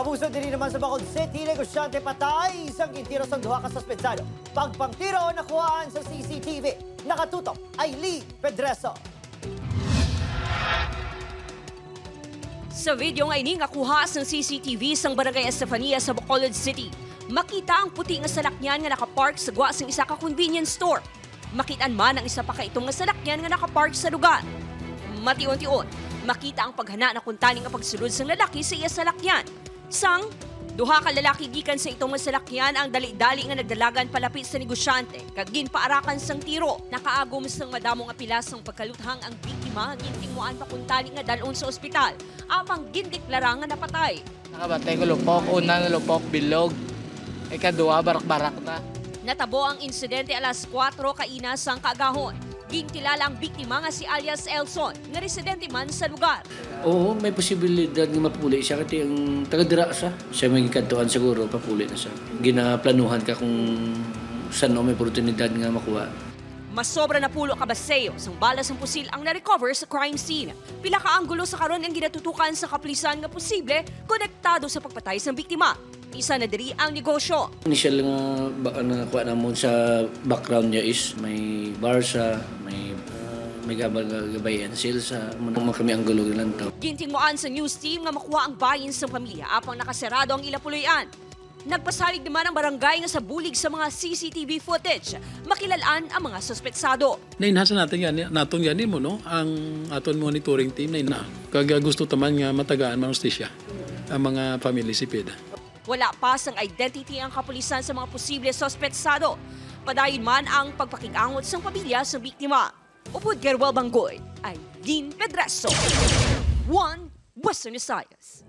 Kahusan din naman sa Bacolod City, negosyante patay, isang kintiros ang duha ka suspensado. Pagpangtiro nakuhaan sa CCTV. Nakatutok ay Lee Pedreso. Sa video nga ining akuha ng CCTV sa Barangay Estefania sa Bacolod City, makita ang puti nga salakyan nga nakapark sa gwa ng isa ka convenience store. Makitaan man ang isa pa ka itong nga salakyan nga nakapark sa lugar. Matiun-tiun, makita ang paghana na kuntani nga pagsulod sa lalaki sa iya salakyan. Sang duha ka lalaki gikan sa itong masalakyan ang dali-dali nga nagdalagan palapit sa negosyante kag ginpaarakan sang tiro. Nakaagom sang madamo nga pilasang pagkaluthang ang biktima gintingmuan pa kuntani nga dalon sa ospital apang gindeklara nga napatay. Nakabatay ko lupok, una na lupok bilog. Ikaduha barak-barak na. Natabo ang insidente alas 4 kaina sang kaagahon. Gintilala ang biktima nga si alias Elson, nga residente man sa lugar. Oo, may posibilidad nga mapuli siya kasi ang taga-dira siya. Siya may kantuan siguro, papuli na siya. Ginaplanuhan ka kung saan may oportunidad nga makuha. Mas sobra na pulo ka baseyo sang balas ng pusil ang na-recover sa crime scene. Pila ka anggulo sa karon ang ginatutukan sa kapulisan nga posible konektado sa pagpatay sa biktima. Isa na diri ang negosyo. Initial nga nakuha namon sa background niya is may bar siya, may gabayan sila sa mga kami ang gulo lang tao. Gintingmuan sa news team nga makuha ang bayin sa pamilya apang nakasarado ang ilapuloyan. Nagpasalig naman ang barangay nga sa bulig sa mga CCTV footage. Makilalaan ang mga suspetsado. Nainhasan natin yan mo, no? Ang aton monitoring team na kag gusto taman nga matagaan man hustisya ang mga family sipid. Wala pa sang identity ang kapulisan sa mga posible suspetsado. Padayon man ang pagpakikangot sa pamilya sa biktima. Upod Gerwel Banggoy ay Dean Pedreso. 1 Western Visayas.